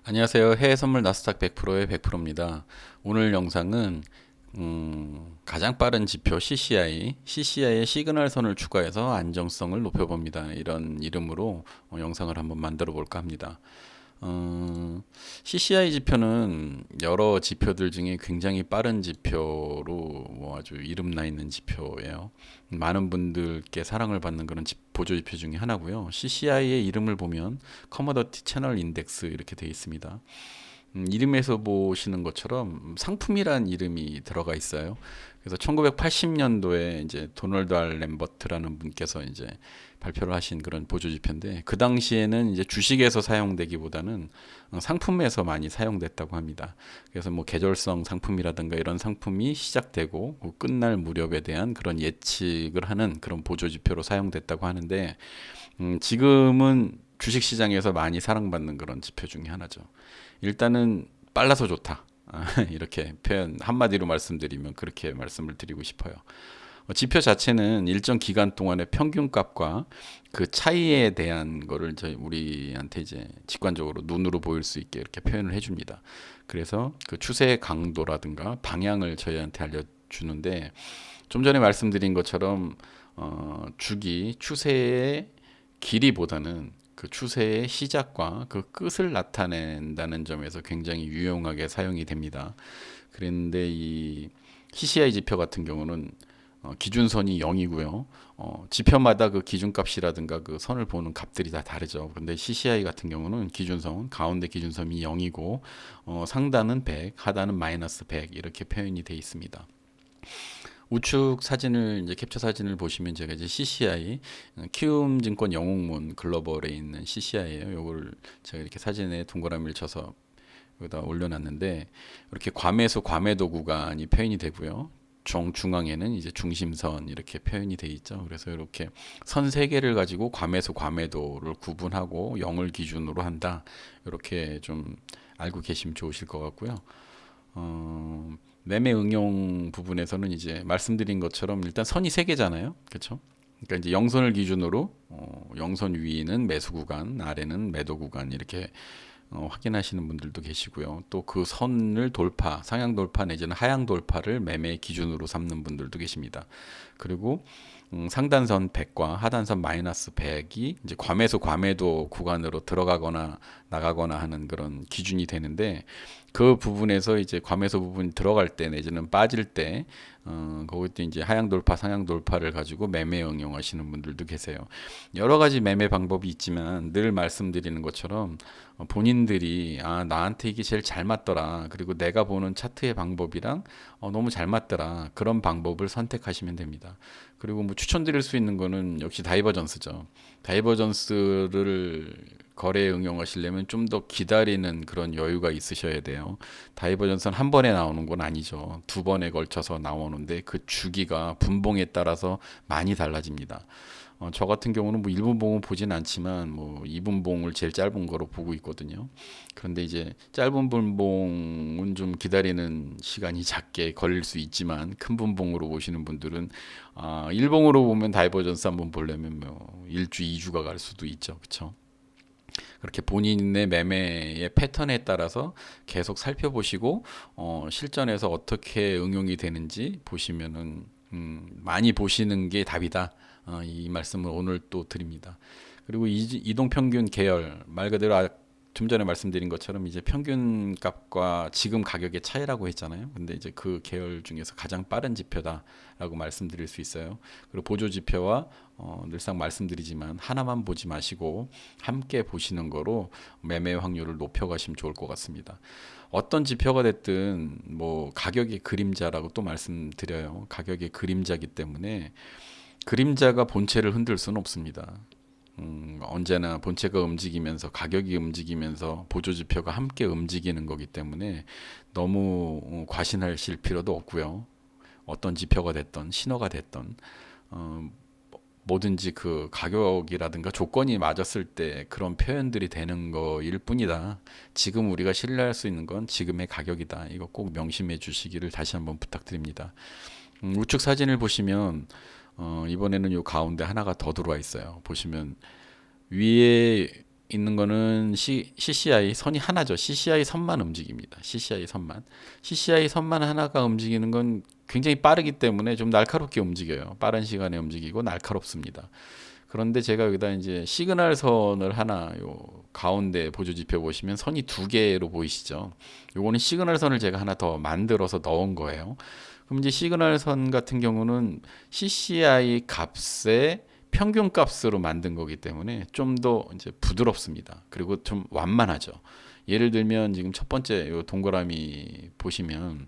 안녕하세요. 해외 선물 나스닥 100%의 100%입니다. 오늘 영상은 가장 빠른 지표 CCI에 시그널 선을 추가해서 안정성을 높여봅니다. 이런 이름으로 영상을 한번 만들어 볼까 합니다. CCI 지표는 여러 지표들 중에 굉장히 빠른 지표로 아주 이름나 있는 지표예요. 많은 분들께 사랑을 받는 그런 보조 지표 중에 하나고요. CCI의 이름을 보면 커머더티 채널 인덱스 이렇게 되어 있습니다. 이름에서 보시는 것처럼 상품이란 이름이 들어가 있어요. 그래서 1980년도에 이제 도널드 알 램버트라는 분께서 이제 발표를 하신 그런 보조 지표인데 그 당시에는 이제 주식에서 사용되기보다는 상품에서 많이 사용됐다고 합니다. 그래서 뭐 계절성 상품이라든가 이런 상품이 시작되고 끝날 무렵에 대한 그런 예측을 하는 그런 보조 지표로 사용됐다고 하는데 지금은 주식 시장에서 많이 사랑받는 그런 지표 중에 하나죠. 일단은 빨라서 좋다. 이렇게 표현 한마디로 말씀드리면 그렇게 말씀을 드리고 싶어요. 지표 자체는 일정 기간 동안의 평균값과 그 차이에 대한 거를 우리한테 이제 직관적으로 눈으로 보일 수 있게 이렇게 표현을 해줍니다. 그래서 그 추세의 강도라든가 방향을 저희한테 알려주는데 좀 전에 말씀드린 것처럼 주기 추세의 길이보다는 그 추세의 시작과 그 끝을 나타낸다는 점에서 굉장히 유용하게 사용이 됩니다. 그런데 이 CCI 지표 같은 경우는 기준선이 0이고요. 지표마다 그 기준값이라든가 그 선을 보는 값들이 다 다르죠. 근데 CCI 같은 경우는 기준선, 가운데 기준선이 0이고 상단은 100, 하단은 마이너스 100 이렇게 표현이 되어 있습니다. 우측 사진을 이제 캡처 사진을 보시면 제가 이제 CCI 키움증권 영웅문 글로벌에 있는 CCI예요. 요걸 제가 이렇게 사진에 동그라미를 쳐서 여기다 올려놨는데 이렇게 과매수 과매도 구간이 표현이 되고요. 중앙에는 이제 중심선 이렇게 표현이 돼 있죠. 그래서 이렇게 선 세 개를 가지고 과매수 과매도를 구분하고 0을 기준으로 한다. 이렇게 좀 알고 계시면 좋으실 것 같고요. 매매 응용 부분에서는 이제 말씀드린 것처럼 일단 선이 세 개잖아요. 그렇죠? 그러니까 이제 영선을 기준으로 영선 위는 매수 구간, 아래는 매도 구간 이렇게 확인하시는 분들도 계시고요. 또 그 선을 돌파, 상향 돌파 내지는 하향 돌파를 매매 기준으로 삼는 분들도 계십니다. 그리고 상단선 100과 하단선 마이너스 100이 이제 과매수 과매도 구간으로 들어가거나 나가거나 하는 그런 기준이 되는데 그 부분에서 이제 과매수 부분이 들어갈 때 내지는 빠질 때 그것도 이제 하향 돌파, 상향 돌파를 가지고 매매 응용하시는 분들도 계세요. 여러 가지 매매 방법이 있지만 늘 말씀드리는 것처럼 본인들이 나한테 이게 제일 잘 맞더라. 그리고 내가 보는 차트의 방법이랑 너무 잘 맞더라. 그런 방법을 선택하시면 됩니다. 그리고 뭐 추천드릴 수 있는 거는 역시 다이버전스죠. 다이버전스를 거래에 응용하시려면 좀 더 기다리는 그런 여유가 있으셔야 돼요. 다이버전스는 한 번에 나오는 건 아니죠. 두 번에 걸쳐서 나오는데 그 주기가 분봉에 따라서 많이 달라집니다. 저 같은 경우는 뭐 1분봉은 보진 않지만 뭐 2분봉을 제일 짧은 거로 보고 있거든요. 그런데 이제 짧은 분봉은 좀 기다리는 시간이 작게 걸릴 수 있지만 큰 분봉으로 보시는 분들은 일봉으로 보면 다이버전스 한번 보려면 뭐 1주, 2주가 갈 수도 있죠. 그렇죠? 그렇게 본인의 매매의 패턴에 따라서 계속 살펴보시고 실전에서 어떻게 응용이 되는지 보시면은 많이 보시는 게 답이다. 이 말씀을 오늘 또 드립니다. 그리고 이동평균 계열 말 그대로 좀 전에 말씀드린 것처럼 이제 평균 값과 지금 가격의 차이라고 했잖아요. 근데 이제 그 계열 중에서 가장 빠른 지표다라고 말씀드릴 수 있어요. 그리고 보조 지표와 늘상 말씀드리지만 하나만 보지 마시고 함께 보시는 거로 매매 확률을 높여가시면 좋을 것 같습니다. 어떤 지표가 됐든 뭐 가격의 그림자라고 또 말씀드려요. 가격의 그림자기 때문에 그림자가 본체를 흔들 수는 없습니다. 언제나 본체가 움직이면서 가격이 움직이면서 보조 지표가 함께 움직이는 거기 때문에 너무 과신하실 필요도 없고요. 어떤 지표가 됐던 신호가 됐던 어, 뭐든지 그 가격이라든가 조건이 맞았을 때 그런 표현들이 되는 거일 뿐이다. 지금 우리가 신뢰할 수 있는 건 지금의 가격이다. 이거 꼭 명심해 주시기를 다시 한번 부탁드립니다. 우측 사진을 보시면 이번에는 요 가운데 하나가 더 들어와 있어요. 보시면 위에 있는 거는 CCI 선이 하나죠. CCI 선만 움직입니다. CCI 선만. CCI 선만 하나가 움직이는 건 굉장히 빠르기 때문에 좀 날카롭게 움직여요. 빠른 시간에 움직이고 날카롭습니다. 그런데 제가 여기다 이제 시그널 선을 하나 요 가운데 보조 지표 보시면 선이 두 개로 보이시죠? 요거는 시그널 선을 제가 하나 더 만들어서 넣은 거예요. 그럼 이제 시그널 선 같은 경우는 CCI 값의 평균 값으로 만든 거기 때문에 좀 더 이제 부드럽습니다. 그리고 좀 완만하죠. 예를 들면 지금 첫 번째 요 동그라미 보시면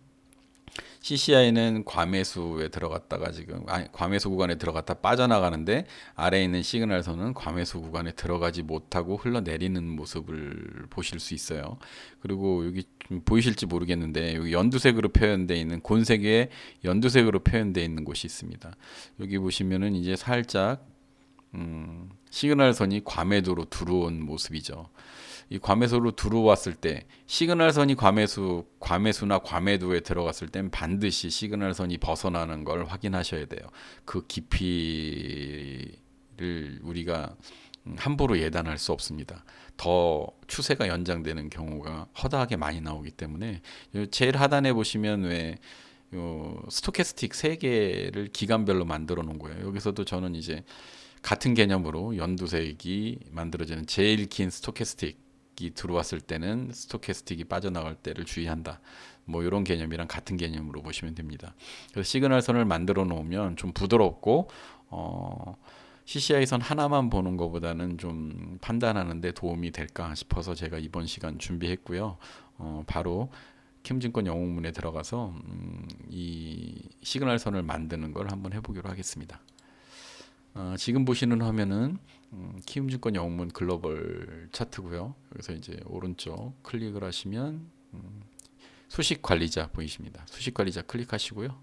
CCI는 과매수에 들어갔다가 지금 과매수 구간에 들어갔다 빠져나가는데 아래에 있는 시그널선은 과매수 구간에 들어가지 못하고 흘러내리는 모습을 보실 수 있어요. 그리고 여기 좀 보이실지 모르겠는데 여기 연두색으로 표현되어 있는 곤색에 연두색으로 표현되어 있는 곳이 있습니다. 여기 보시면은 이제 살짝 시그널선이 과매도로 들어온 모습이죠. 이 과매수로 들어왔을 때 시그널선이 과매수나 과매도에 들어갔을 땐 반드시 시그널선이 벗어나는 걸 확인하셔야 돼요. 그 깊이를 우리가 함부로 예단할 수 없습니다. 더 추세가 연장되는 경우가 허다하게 많이 나오기 때문에 제일 하단에 보시면 왜 스토캐스틱 3개를 기간별로 만들어 놓은 거예요. 여기서도 저는 이제 같은 개념으로 연두색이 만들어지는 제일 긴 스토캐스틱이 들어왔을 때는 스토캐스틱이 빠져나갈 때를 주의한다. 뭐 이런 개념이랑 같은 개념으로 보시면 됩니다. 그래서 시그널 선을 만들어 놓으면 좀 부드럽고 CCI 선 하나만 보는 것보다는 좀 판단하는 데 도움이 될까 싶어서 제가 이번 시간 준비했고요. 바로 키움증권 영웅문에 들어가서 이 시그널 선을 만드는 걸 한번 해보기로 하겠습니다. 지금 보시는 화면은 키움증권 영웅문 글로벌 차트고요. 여기서 이제 오른쪽 클릭을 하시면 수식 관리자 보이십니다. 수식 관리자 클릭하시고요.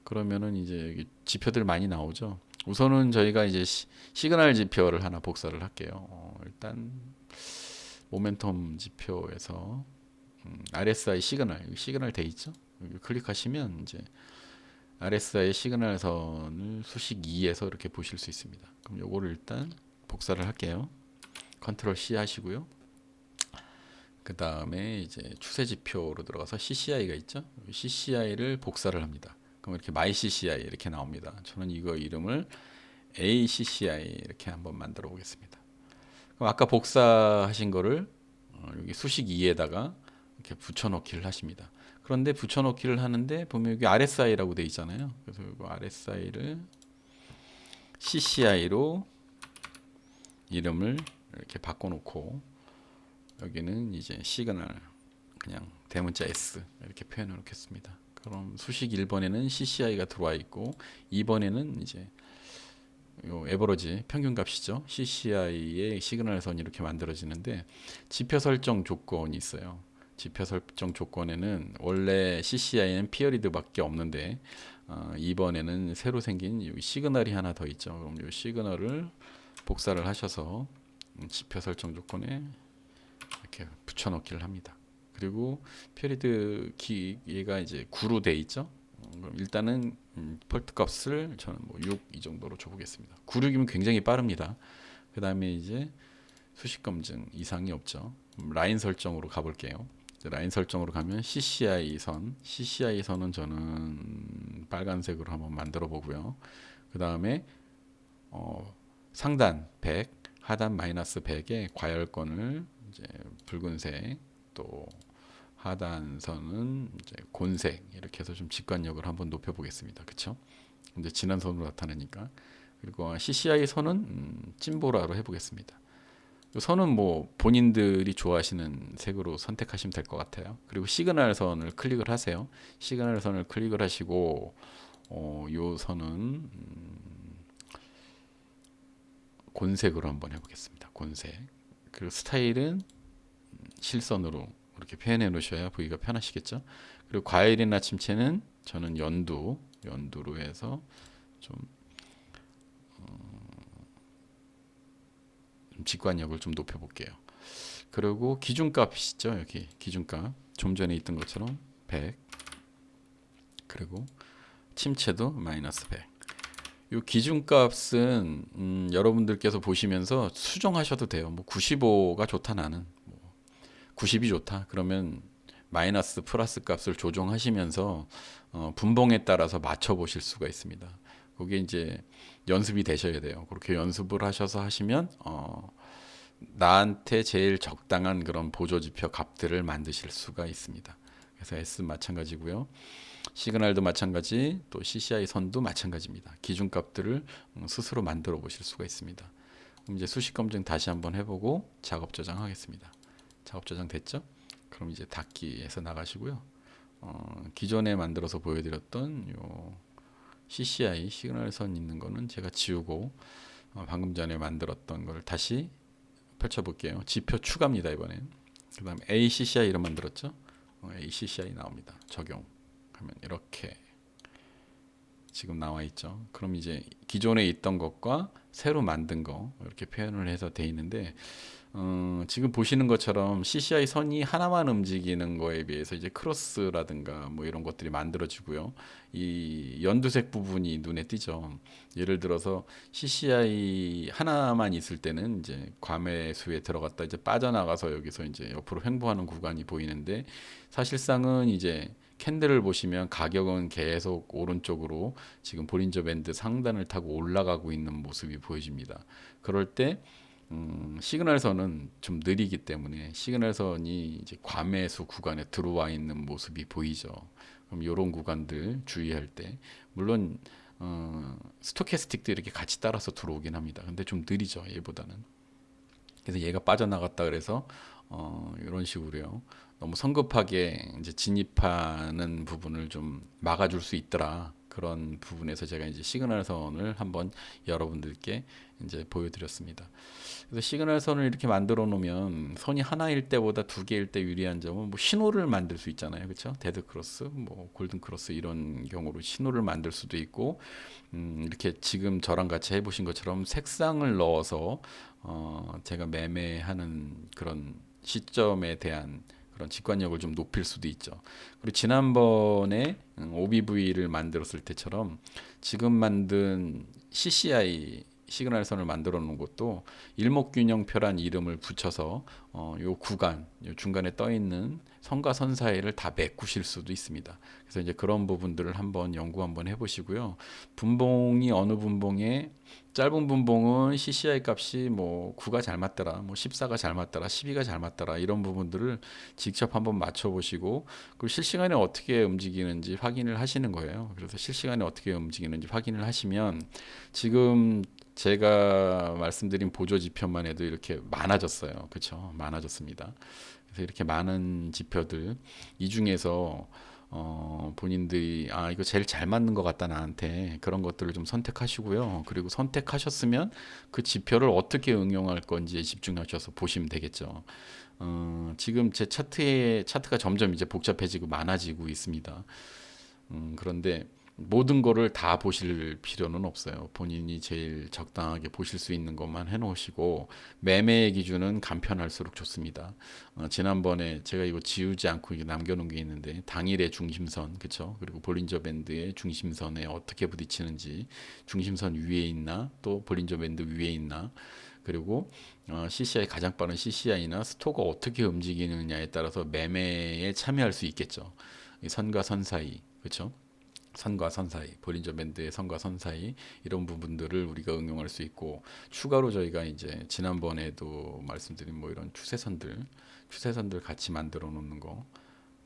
그러면은 이제 여기 지표들 많이 나오죠. 우선은 저희가 이제 시그널 지표를 하나 복사를 할게요. 일단 모멘텀 지표에서 RSI 시그널 돼 있죠. 여기 클릭하시면 이제 RSI 시그널 선을 수식 2에서 이렇게 보실 수 있습니다. 그럼 요거를 일단 복사를 할게요. 컨트롤 C 하시고요. 그 다음에 이제 추세 지표로 들어가서 CCI가 있죠. CCI를 복사를 합니다. 그럼 이렇게 my CCI 이렇게 나옵니다. 저는 이거 이름을 ACCI 이렇게 한번 만들어 보겠습니다. 그럼 아까 복사하신 거를 여기 수식 2에다가 이렇게 붙여넣기를 하십니다. 그런데 붙여넣기를 하는데 보면 여기 RSI라고 되어 있잖아요. 그래서 이거 RSI를 CCI로 이름을 이렇게 바꿔놓고 여기는 이제 시그널 그냥 대문자 S 이렇게 표현해 놓겠습니다. 그럼 수식 1번에는 CCI가 들어와 있고 2번에는 이제 요 에버러지 평균값이죠. CCI의 시그널 선이 이렇게 만들어지는데 지표 설정 조건이 있어요. 지표 설정 조건에는 원래 CCI는 피어리드밖에 없는데 이번에는 새로 생긴 이 시그널이 하나 더 있죠. 그럼 이 시그널을 복사를 하셔서 지표 설정 조건에 이렇게 붙여넣기를 합니다. 그리고 피어리드 얘가 이제 9로 돼 있죠. 그럼 일단은 폴트 값을 저는 뭐 6 이 정도로 줘보겠습니다. 9, 6이면 굉장히 빠릅니다. 그 다음에 이제 수식 검증 이상이 없죠. 라인 설정으로 가볼게요. 라인 설정으로 가면 CCI 선은 저는 빨간색으로 한번 만들어 보고요. 그 다음에 상단 100, 하단 마이너스 100의 과열권을 이제 붉은색, 또 하단선은 이제 곤색 이렇게 해서 좀 직관력을 한번 높여 보겠습니다. 그렇죠? 이제 진한 선으로 나타나니까. 그리고 CCI 선은 찐보라로 해보겠습니다. 선은 뭐 본인들이 좋아하시는 색으로 선택하시면 될 것 같아요. 그리고 시그널 선을 클릭을 하세요. 시그널 선을 클릭을 하시고 요 선은 곤색으로 한번 해보겠습니다. 곤색. 그리고 스타일은 실선으로 이렇게 표현해 놓으셔야 보기가 편하시겠죠. 그리고 과열이나 침체는 저는 연두로 해서 좀 직관력을 좀 높여 볼게요. 그리고 기준값이죠. 여기 기준값 좀 전에 있던 것처럼 100, 그리고 침체도 마이너스 100. 요 기준값은 여러분들께서 보시면서 수정하셔도 돼요. 뭐 95가 좋다 나는. 90이 좋다. 그러면 마이너스 플러스 값을 조정하시면서 분봉에 따라서 맞춰 보실 수가 있습니다. 그게 이제 연습이 되셔야 돼요. 그렇게 연습을 하셔서 하시면 나한테 제일 적당한 그런 보조지표 값들을 만드실 수가 있습니다. 그래서 S 마찬가지고요. 시그널도 마찬가지, 또 CCI 선도 마찬가지입니다. 기준값들을 스스로 만들어 보실 수가 있습니다. 그럼 이제 수식 검증 다시 한번 해보고 작업 저장하겠습니다. 작업 저장 됐죠? 그럼 이제 닫기에서 나가시고요. 기존에 만들어서 보여드렸던 요 CCI 시그널 선 있는 거는 제가 지우고 방금 전에 만들었던 걸 다시 펼쳐볼게요. 지표 추가입니다 이번엔. 그 다음에 ACCI 이름 만들었죠? ACCI 나옵니다. 적용하면 이렇게 지금 나와 있죠. 그럼 이제 기존에 있던 것과 새로 만든 거 이렇게 표현을 해서 돼 있는데 지금 보시는 것처럼 CCI 선이 하나만 움직이는 거에 비해서 이제 크로스라든가 뭐 이런 것들이 만들어지고요. 이 연두색 부분이 눈에 띄죠. 예를 들어서 CCI 하나만 있을 때는 이제 과매수에 들어갔다 이제 빠져나가서 여기서 이제 옆으로 횡보하는 구간이 보이는데 사실상은 이제 캔들을 보시면 가격은 계속 오른쪽으로 지금 볼린저 밴드 상단을 타고 올라가고 있는 모습이 보여집니다. 그럴 때 시그널선은 좀 느리기 때문에 시그널선이 이제 과매수 구간에 들어와 있는 모습이 보이죠. 그럼 이런 구간들 주의할 때 물론 스토캐스틱도 이렇게 같이 따라서 들어오긴 합니다. 근데 좀 느리죠 얘보다는. 그래서 얘가 빠져나갔다 그래서 이런 식으로요. 너무 성급하게 이제 진입하는 부분을 좀 막아줄 수 있더라. 그런 부분에서 제가 이제 시그널 선을 한번 여러분들께 이제 보여드렸습니다. 그래서 시그널 선을 이렇게 만들어 놓으면 선이 하나일 때보다 두 개일 때 유리한 점은 뭐 신호를 만들 수 있잖아요, 그렇죠? 데드 크로스, 뭐 골든 크로스 이런 경우로 신호를 만들 수도 있고, 이렇게 지금 저랑 같이 해보신 것처럼 색상을 넣어서 제가 매매하는 그런 시점에 대한 그런 직관력을 좀 높일 수도 있죠. 그리고 지난번에 OBV를 만들었을 때처럼 지금 만든 CCI 시그널선을 만들어 놓은 것도 일목균형표란 이름을 붙여서 요 구간, 요 중간에 떠 있는 선과 선 사이를 다 메꾸실 수도 있습니다. 그래서 이제 그런 부분들을 한번 연구 한번 해보시고요. 분봉이 어느 분봉에 짧은 분봉은 CCI 값이 뭐 9가 잘 맞더라, 뭐 14가 잘 맞더라, 12가 잘 맞더라 이런 부분들을 직접 한번 맞춰보시고 그리고 실시간에 어떻게 움직이는지 확인을 하시는 거예요. 그래서 실시간에 어떻게 움직이는지 확인을 하시면 지금 제가 말씀드린 보조 지표만 해도 이렇게 많아졌어요. 그렇죠? 많아졌습니다. 그래서 이렇게 많은 지표들 이 중에서 본인들이 이거 제일 잘 맞는 것 같다 나한테 그런 것들을 좀 선택하시고요. 그리고 선택하셨으면 그 지표를 어떻게 응용할 건지에 집중하셔서 보시면 되겠죠. 지금 제 차트가 점점 이제 복잡해지고 많아지고 있습니다. 그런데 모든 거를 다 보실 필요는 없어요. 본인이 제일 적당하게 보실 수 있는 것만 해놓으시고 매매의 기준은 간편할수록 좋습니다. 지난번에 제가 이거 지우지 않고 이게 남겨놓은 게 있는데 당일의 중심선, 그렇죠? 그리고 볼린저 밴드의 중심선에 어떻게 부딪히는지 중심선 위에 있나 또 볼린저 밴드 위에 있나 그리고 CCI 가장 빠른 CCI나 스토가 어떻게 움직이느냐에 따라서 매매에 참여할 수 있겠죠. 이 선과 선 사이, 그렇죠? 선과 선 사이, 볼린저 밴드의 선과 선 사이 이런 부분들을 우리가 응용할 수 있고 추가로 저희가 이제 지난번에도 말씀드린 뭐 이런 추세선들 같이 만들어 놓는 거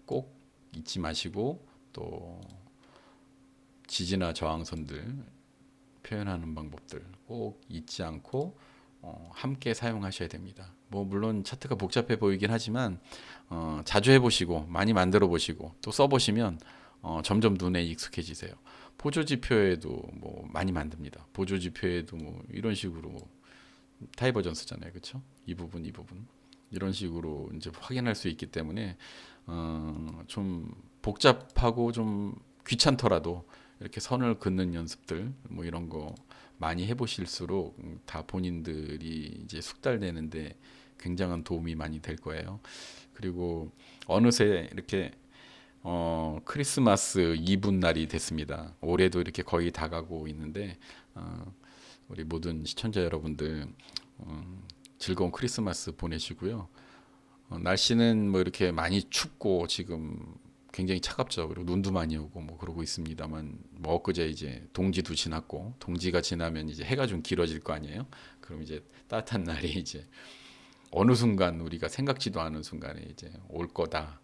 꼭 잊지 마시고 또 지지나 저항선들 표현하는 방법들 꼭 잊지 않고 함께 사용하셔야 됩니다. 뭐 물론 차트가 복잡해 보이긴 하지만 자주 해보시고 많이 만들어 보시고 또 써보시면 점점 눈에 익숙해지세요. 보조 지표에도 뭐 많이 만듭니다. 보조 지표에도 뭐 이런 식으로 타이버전스잖아요, 그렇죠? 이 부분 이런 식으로 이제 확인할 수 있기 때문에 좀 복잡하고 좀 귀찮더라도 이렇게 선을 긋는 연습들 뭐 이런 거 많이 해보실수록 다 본인들이 이제 숙달되는데 굉장한 도움이 많이 될 거예요. 그리고 어느새 이렇게 크리스마스 이브 날이 됐습니다. 올해도 이렇게 거의 다 가고 있는데 우리 모든 시청자 여러분들 즐거운 크리스마스 보내시고요. 날씨는 뭐 이렇게 많이 춥고 지금 굉장히 차갑죠. 그리고 눈도 많이 오고 뭐 그러고 있습니다만 뭐 엊그제 이제 동지도 지났고 동지가 지나면 이제 해가 좀 길어질 거 아니에요. 그럼 이제 따뜻한 날이 이제 어느 순간 우리가 생각지도 않은 순간에 이제 올 거다.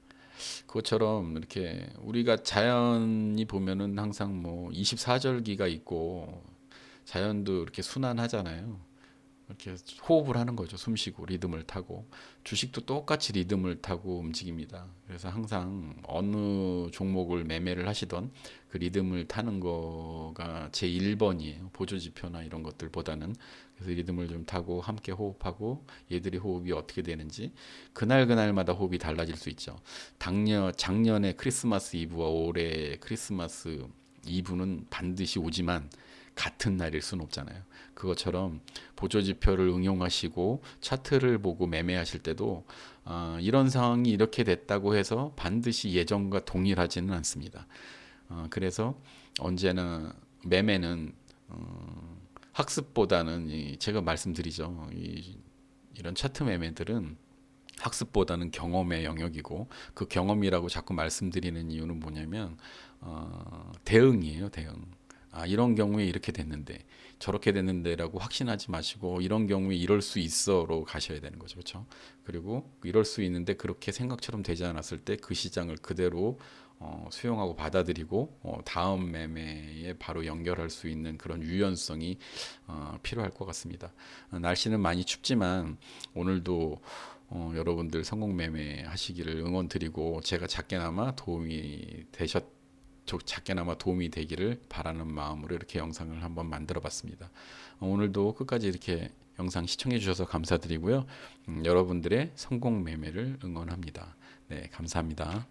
그것처럼 이렇게 우리가 자연이 보면은 항상 뭐 24절기가 있고 자연도 이렇게 순환하잖아요. 이렇게 호흡을 하는 거죠. 숨 쉬고 리듬을 타고 주식도 똑같이 리듬을 타고 움직입니다. 그래서 항상 어느 종목을 매매를 하시던 그 리듬을 타는 거가 제 1번이에요. 보조 지표나 이런 것들보다는. 그래서 리듬을 좀 타고 함께 호흡하고 얘들의 호흡이 어떻게 되는지 그날 그날마다 호흡이 달라질 수 있죠. 작년에 크리스마스 이브와 올해 크리스마스 이브는 반드시 오지만 같은 날일 수는 없잖아요. 그것처럼 보조 지표를 응용하시고 차트를 보고 매매하실 때도 이런 상황이 이렇게 됐다고 해서 반드시 예전과 동일하지는 않습니다. 그래서 언제나 매매는 학습보다는 제가 말씀드리죠. 이런 차트 매매들은 학습보다는 경험의 영역이고 그 경험이라고 자꾸 말씀드리는 이유는 뭐냐면 대응이에요, 대응. 이런 경우에 이렇게 됐는데 저렇게 됐는데라고 확신하지 마시고 이런 경우에 이럴 수 있어로 가셔야 되는 거죠. 그렇죠? 그리고 이럴 수 있는데 그렇게 생각처럼 되지 않았을 때 그 시장을 그대로 수용하고 받아들이고 다음 매매에 바로 연결할 수 있는 그런 유연성이 필요할 것 같습니다. 날씨는 많이 춥지만 오늘도 여러분들 성공 매매 하시기를 응원드리고 제가 작게나마 도움이 되기를 바라는 마음으로 이렇게 영상을 한번 만들어 봤습니다. 오늘도 끝까지 이렇게 영상 시청해 주셔서 감사드리고요. 여러분들의 성공 매매를 응원합니다. 네, 감사합니다.